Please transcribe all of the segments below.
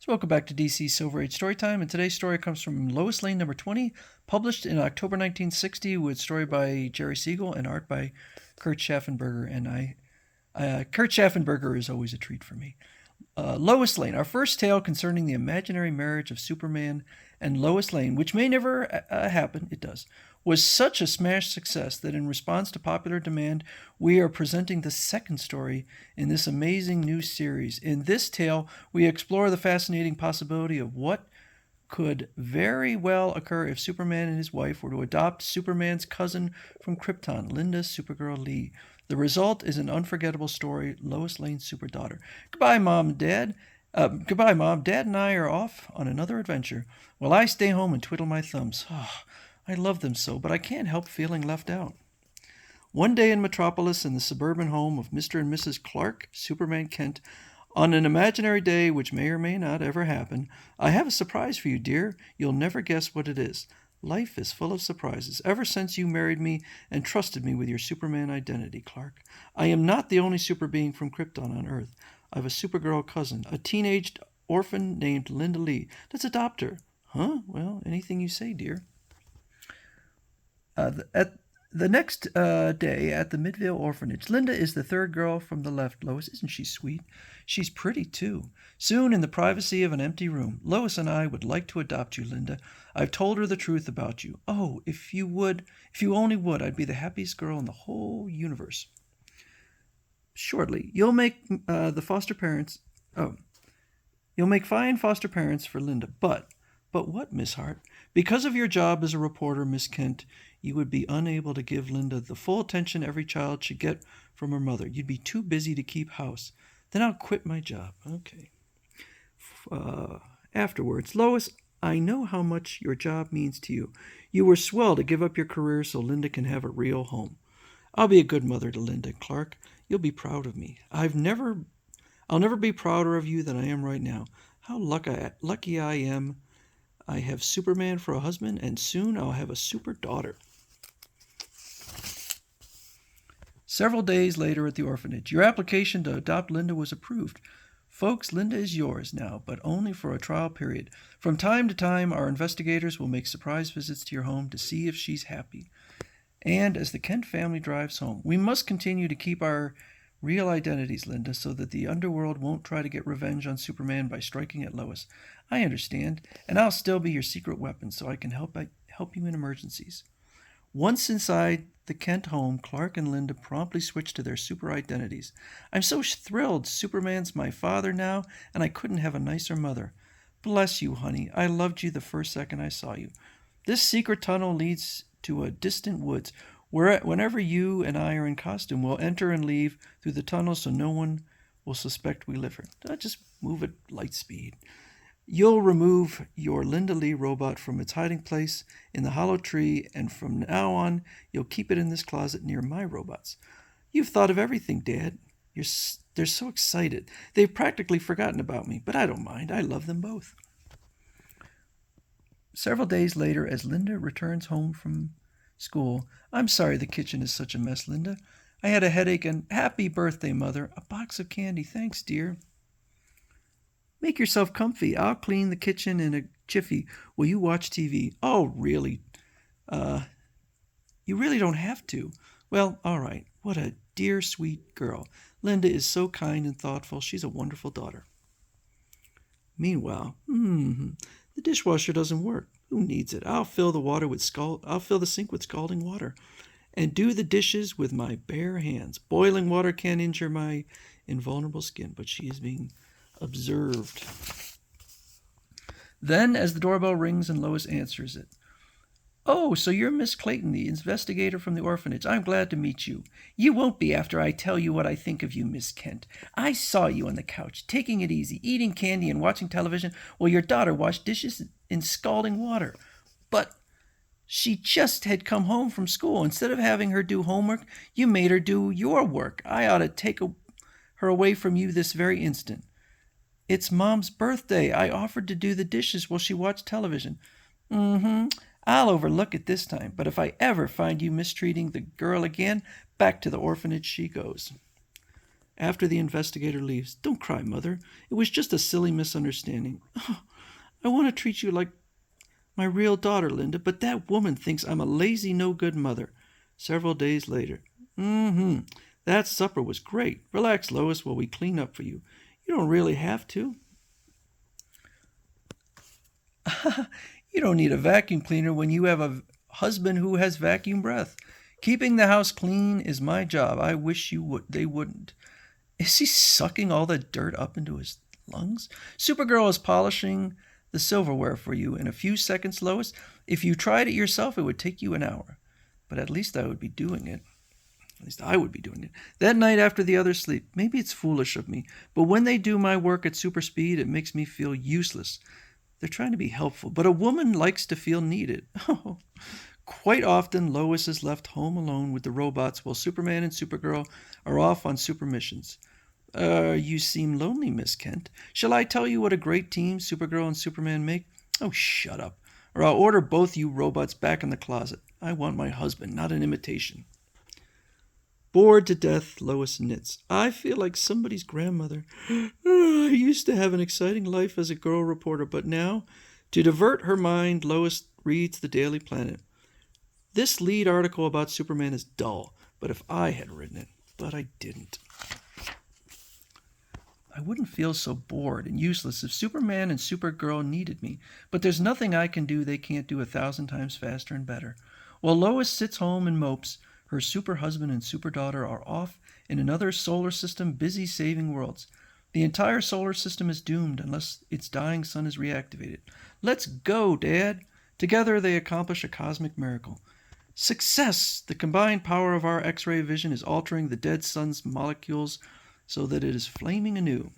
Welcome back to DC Silver Age Storytime, and today's story comes from Lois Lane number 20, published in October 1960, with story by Jerry Siegel and art by Kurt Schaffenberger. Kurt Schaffenberger is always a treat for me. Lois Lane, our first tale concerning the imaginary marriage of Superman and Lois Lane, which may never happen, it does, was such a smash success that in response to popular demand, we are presenting the second story in this amazing new series. In this tale, we explore the fascinating possibility of what could very well occur if Superman and his wife were to adopt Superman's cousin from Krypton, Linda Supergirl Lee. The result is an unforgettable story, Lois Lane's Super Daughter. Goodbye, Mom, Dad. Goodbye, Mom. Dad and I are off on another adventure, while I stay home and twiddle my thumbs. I love them so, but I can't help feeling left out. One day in Metropolis, in the suburban home of Mr. and Mrs. Clark, Superman Kent, on an imaginary day which may or may not ever happen, I have a surprise for you, dear. You'll never guess what it is. Life is full of surprises, ever since you married me and trusted me with your Superman identity, Clark. I am not the only super being from Krypton on Earth. I have a Supergirl cousin, a teenaged orphan named Linda Lee. Let's adopt her. Huh? Well, anything you say, dear. At the next day at the Midvale Orphanage, Linda is the third girl from the left. Lois, isn't she sweet? She's pretty, too. Soon, in the privacy of an empty room, Lois and I would like to adopt you, Linda. I've told her the truth about you. Oh, if you only would, I'd be the happiest girl in the whole universe. Shortly, you'll make the foster parents... Oh, you'll make fine foster parents for Linda, But what, Miss Hart? Because of your job as a reporter, Miss Kent, you would be unable to give Linda the full attention every child should get from her mother. You'd be too busy to keep house. Then I'll quit my job. Okay. Afterwards, Lois, I know how much your job means to you. You were swell to give up your career so Linda can have a real home. I'll be a good mother to Linda, Clark. You'll be proud of me. I'll never be prouder of you than I am right now. How lucky I am. I have Superman for a husband, and soon I'll have a super daughter. Several days later at the orphanage, your application to adopt Linda was approved. Folks, Linda is yours now, but only for a trial period. From time to time, our investigators will make surprise visits to your home to see if she's happy. And as the Kent family drives home, we must continue to keep our real identities, Linda, so that the underworld won't try to get revenge on Superman by striking at Lois. I understand, and I'll still be your secret weapon so I can help you in emergencies. Once inside the Kent home, Clark and Linda promptly switched to their super identities. I'm so thrilled. Superman's my father now, and I couldn't have a nicer mother. Bless you, honey. I loved you the first second I saw you. This secret tunnel leads to a distant woods. Whenever you and I are in costume, we'll enter and leave through the tunnel so no one will suspect we live here. Just move at light speed. You'll remove your Linda Lee robot from its hiding place in the hollow tree, and from now on, you'll keep it in this closet near my robots. You've thought of everything, Dad. They're so excited. They've practically forgotten about me, but I don't mind. I love them both. Several days later, as Linda returns home from school, I'm sorry the kitchen is such a mess, Linda. I had a headache and happy birthday, Mother. A box of candy. Thanks, dear. Make yourself comfy. I'll clean the kitchen in a jiffy. Will you watch TV? Oh, really? You really don't have to. Well, all right. What a dear, sweet girl. Linda is so kind and thoughtful. She's a wonderful daughter. Meanwhile, the dishwasher doesn't work. Who needs it? I'll fill the sink with scalding water and do the dishes with my bare hands. Boiling water can injure my invulnerable skin, but she is being observed. Then, as the doorbell rings and Lois answers it. Oh, so you're Miss Clayton, the investigator from the orphanage. I'm glad to meet you. You won't be after I tell you what I think of you, Miss Kent. I saw you on the couch, taking it easy, eating candy and watching television while your daughter washed dishes in scalding water. But she just had come home from school. Instead of having her do homework, you made her do your work. I ought to take her away from you this very instant. It's Mom's birthday. I offered to do the dishes while she watched television. I'll overlook it this time, but if I ever find you mistreating the girl again, back to the orphanage she goes. After the investigator leaves, "Don't cry, Mother. It was just a silly misunderstanding. Oh, I want to treat you like my real daughter, Linda, but that woman thinks I'm a lazy, no-good mother." Several days later. "Mm-hmm. That supper was great. Relax, Lois, while we clean up for you. You don't really have to." "You don't need a vacuum cleaner when you have a husband who has vacuum breath. Keeping the house clean is my job. I wish they wouldn't." Is he sucking all the dirt up into his lungs? "Supergirl is polishing the silverware for you in a few seconds, Lois. If you tried it yourself, it would take you an hour. But at least I would be doing it. At least I would be doing it. That night after the others sleep. Maybe it's foolish of me, but when they do my work at super speed, it makes me feel useless. They're trying to be helpful, but a woman likes to feel needed." Oh. Quite often, Lois is left home alone with the robots while Superman and Supergirl are off on super missions. You seem lonely, Miss Kent. Shall I tell you what a great team Supergirl and Superman make?" "Oh, shut up, or I'll order both you robots back in the closet. I want my husband, not an imitation." Bored to death, Lois knits. "I feel like somebody's grandmother. I used to have an exciting life as a girl reporter, but now..." To divert her mind, Lois reads the Daily Planet. "This lead article about Superman is dull, but if I had written it, but I didn't. I wouldn't feel so bored and useless if Superman and Supergirl needed me, but there's nothing I can do they can't do 1,000 times faster and better." While Lois sits home and mopes, her super husband and super daughter are off in another solar system busy saving worlds. The entire solar system is doomed unless its dying sun is reactivated. "Let's go, Dad!" Together they accomplish a cosmic miracle. Success! The combined power of our X-ray vision is altering the dead sun's molecules so that it is flaming anew.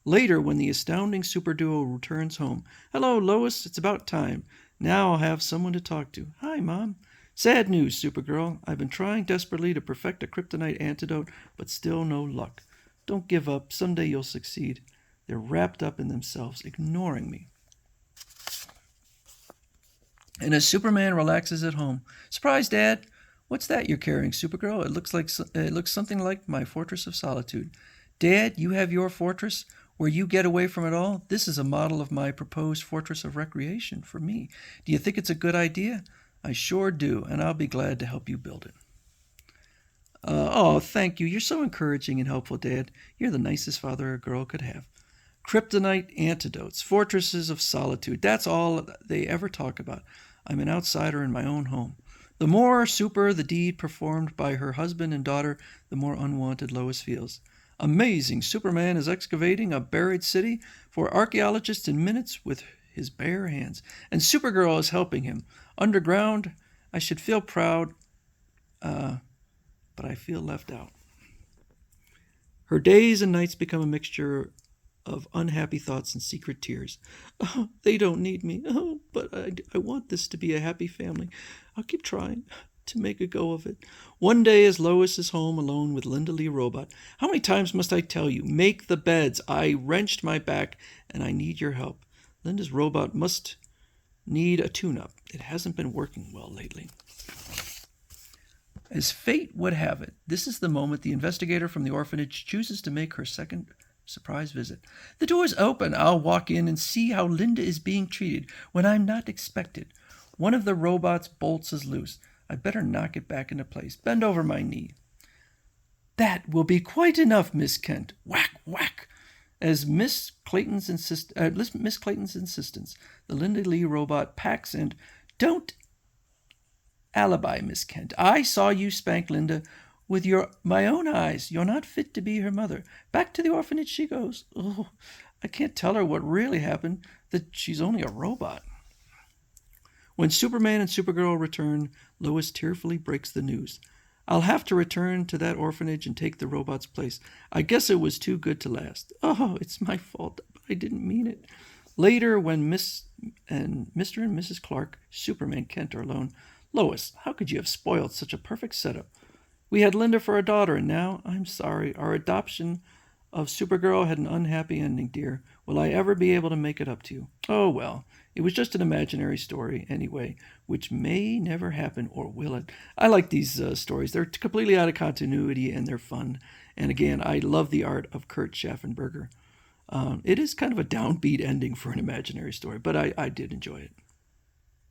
Later, when the astounding super duo returns home. "Hello, Lois. It's about time. Now I'll have someone to talk to." "Hi, Mom." "Sad news, Supergirl. I've been trying desperately to perfect a kryptonite antidote, but still no luck." "Don't give up. Someday you'll succeed." They're wrapped up in themselves, ignoring me. And as Superman relaxes at home, "Surprise, Dad! What's that you're carrying, Supergirl? It looks something like my fortress of solitude." "Dad, you have your fortress where you get away from it all? This is a model of my proposed fortress of recreation for me. Do you think it's a good idea?" "I sure do, and I'll be glad to help you build it." "Oh, thank you. You're so encouraging and helpful, Dad. You're the nicest father a girl could have." Kryptonite antidotes, fortresses of solitude. That's all they ever talk about. I'm an outsider in my own home. The more super the deed performed by her husband and daughter, the more unwanted Lois feels. Amazing! Superman is excavating a buried city for archaeologists in minutes with his bare hands. And Supergirl is helping him. Underground, I should feel proud, but I feel left out. Her days and nights become a mixture of unhappy thoughts and secret tears. "Oh, they don't need me. Oh, but I want this to be a happy family. I'll keep trying to make a go of it." One day, as Lois is home alone with Linda Lee Robot. "How many times must I tell you? Make the beds. I wrenched my back, and I need your help." Linda's robot must need a tune-up. It hasn't been working well lately. As fate would have it, this is the moment the investigator from the orphanage chooses to make her second surprise visit. "The door's open. I'll walk in and see how Linda is being treated when I'm not expected." One of the robot's bolts is loose. I better knock it back into place. Bend over my knee. "That will be quite enough, Miss Kent." Whack, whack. As Miss Clayton's insistence, the Linda Lee robot packs and, "Don't alibi, Miss Kent. I saw you spank Linda with my own eyes. You're not fit to be her mother." Back to the orphanage she goes. Oh, I can't tell her what really happened, that she's only a robot. When Superman and Supergirl return, Lois tearfully breaks the news. "I'll have to return to that orphanage and take the robot's place. I guess it was too good to last. Oh, it's my fault. I didn't mean it." Later, when Mr. and Mrs. Clark, Superman Kent, are alone. "Lois, how could you have spoiled such a perfect setup? We had Linda for a daughter, and now, I'm sorry, our adoption of Supergirl had an unhappy ending, dear. Will I ever be able to make it up to you?" "Oh, well, it was just an imaginary story, anyway, which may never happen, or will it?" I like these stories. They're completely out of continuity, and they're fun. And again, I love the art of Kurt Schaffenberger. It is kind of a downbeat ending for an imaginary story, but I did enjoy it.